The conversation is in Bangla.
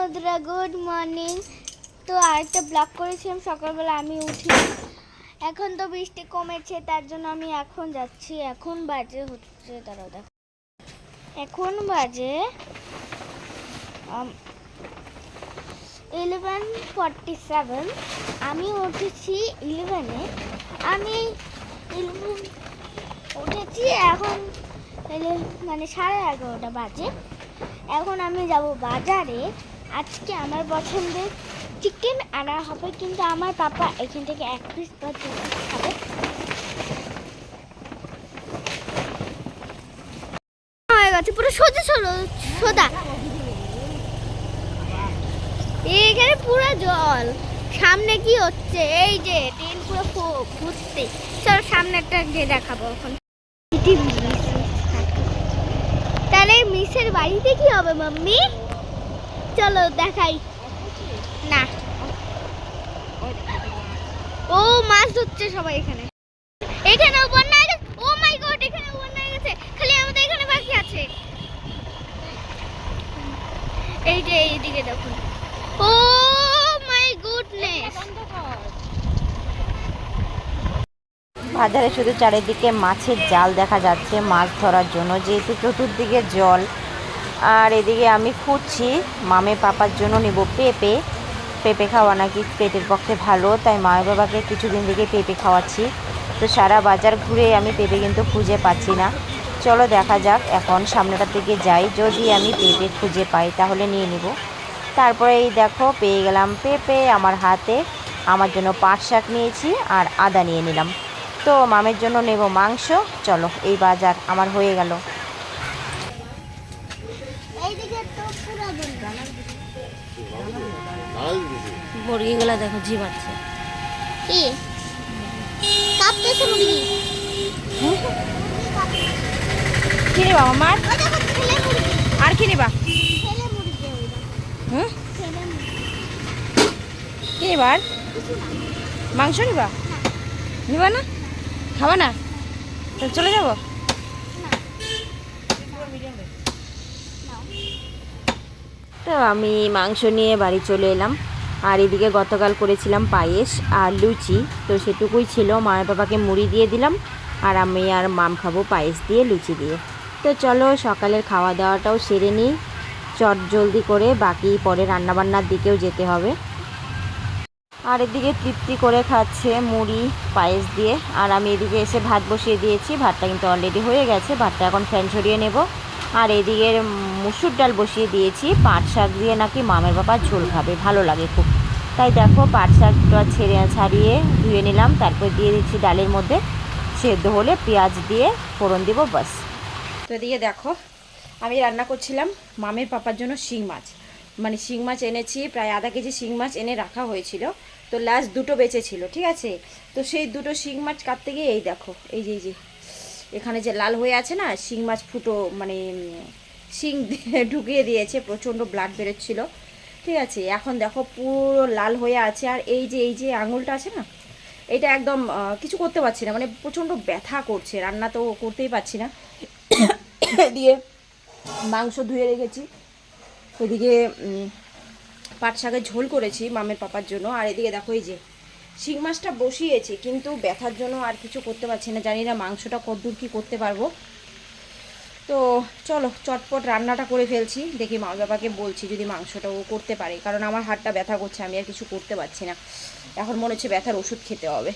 বন্ধুরা, গুড মর্নিং। তো আরেকটা ব্লগ করেছিলাম সকালবেলা, আমি উঠি। এখন তো বৃষ্টি কমেছে, তার জন্য আমি এখন যাচ্ছি। এখন বাজে হচ্ছে, দাঁড়াও দেখো, এখন বাজে 11:47। আমি উঠেছি 11-এ। আমি 11 উঠেছি, এখন মানে 11:30 বাজে। এখন আমি যাব বাজারে। আজকে আমার পছন্দের চিকেন আনা হবে, কিন্তু আমার পাপা এখান থেকে 1 পিস বা 2 পিস খাবে। হয়ে গেছে পুরো সোজা সোজা। এখানে পুরো জল। সামনে কি হচ্ছে? এই যে ট্রেন পুরো ঘুরছে। চলো সামনে একটা গিয়ে দেখাবো এখন। তাহলে মিসের বাড়িতে কি হবে মাম্মি? চলো দেখাই। না, ও মাছ ধরছে সবাই এখানে। এখানে বন্যা হয়ে গেছে। ও মাই গড, এখানে বন্যা হয়ে গেছে। খালি আমাদের এখানে বাকি আছে। এই যে এইদিকে দেখুন। ও মাই গুডনেস। বাজারে শুধু চারিদিকে মাছের জাল দেখা যাচ্ছে মাছ ধরার জন্য, যেহেতু চতুর্দিকে জল। আর এদিকে আমি খুঁজছি মামে পাপার জন্য নেব পেঁপে। পেঁপে খাওয়া নাকি পেটের পক্ষে ভালো, তাই মায়ের বাবাকে কিছুদিন থেকে পেঁপে খাওয়াচ্ছি। তো সারা বাজার ঘুরে আমি পেঁপে কিন্তু খুঁজে পাচ্ছি না। চলো দেখা যাক, এখন সামনেটার দিকে যাই, যদি আমি পেঁপে খুঁজে পাই তাহলে নিয়ে নিব। তারপরে এই দেখো পেয়ে গেলাম পেঁপে আমার হাতে। আমার জন্য পাট শাক নিয়েছি আর আদা নিয়ে নিলাম। তো মামের জন্য নেব মাংস। চলো, এই বাজার আমার হয়ে গেল। মুরগিগুলো দেখো ঝিমাচ্ছে। কি কাঁপতেছে মুরগি? কি নিবা আমার? আর কি নিবা? হুম, কি নিবা? আর মাংস নিবা? নিবা না? খাবা না? তাহলে চলে যাবো। তো আমি মাংস নিয়ে বাড়ি চলে এলাম। আর এদিকে গতকাল করেছিলাম পায়েস আর লুচি, তো সেটুকুই ছিল। মায়ের বাবাকে মুড়ি দিয়ে দিলাম, আর আমি আর মাম খাবো পায়েস দিয়ে লুচি দিয়ে। তো চলো সকালের খাওয়া দাওয়াটাও সেরে নিই চট জলদি করে, বাকি পরে রান্নাবান্নার দিকেও যেতে হবে। আর এদিকে তৃপ্তি করে খাচ্ছে মুড়ি পায়েস দিয়ে, আর আমি এদিকে এসে ভাত বসিয়ে দিয়েছি। ভাতটা কিন্তু অলরেডি হয়ে গেছে, ভাতটা এখন ফ্যান ছড়িয়ে নেব। আর এদিকে মুসুর ডাল বসিয়ে দিয়েছি, পাট শাক দিয়ে নাকি মামের বাবা ঝোল খাবে, ভালো লাগে খুব। তাই দেখো পাট শাকটা ছাড়িয়ে ধুয়ে নিলাম, তারপর দিয়ে দিচ্ছি ডালের মধ্যে। সেদ্ধ হলে পেঁয়াজ দিয়ে ফোড়ন দিব, বাস। তো এদিকে দেখো আমি রান্না করছিলাম মামের পাপার জন্য শিং মাছ। মানে শিং মাছ এনেছি, প্রায় আধা কেজি শিং মাছ এনে রাখা হয়েছিল। তো লাস্ট দুটো বেঁচে ছিল, ঠিক আছে। তো সেই দুটো শিং মাছ কাটতে গিয়ে এই দেখো, এই যে এখানে যে লাল হয়ে আছে না, শিং মাছ ফুটো মানে শিং ঢুকিয়ে দিয়েছে, প্রচণ্ড ব্লাড বেরোচ্ছিল, ঠিক আছে। এখন দেখো পুরো লাল হয়ে আছে। আর এই যে আঙুলটা আছে না, এটা একদম কিছু করতে পারছি না, মানে প্রচণ্ড ব্যথা করছে, রান্না তো করতেই পারছি না। দিয়ে মাংস ধুয়ে রেখেছি, ওইদিকে পাট শাকের ঝোল করেছি মামের পাপার জন্য। আর এদিকে দেখো এই যে শিং মাছটা বসিয়েছি, কিন্তু ব্যথার জন্য আর কিছু করতে পারছি না, জানি না মাংসটা কতদূর কী করতে পারবো। তো চলো চটপট রান্নাটা করে ফেলছি, দেখি মা বাবাকে বলছি যদি মাংসটা ও করতে পারে, কারণ আমার হাতটা ব্যথা করছে, আমি আর কিছু করতে পারছি না। এখন মনে হচ্ছে ব্যথার ওষুধ খেতে হবে।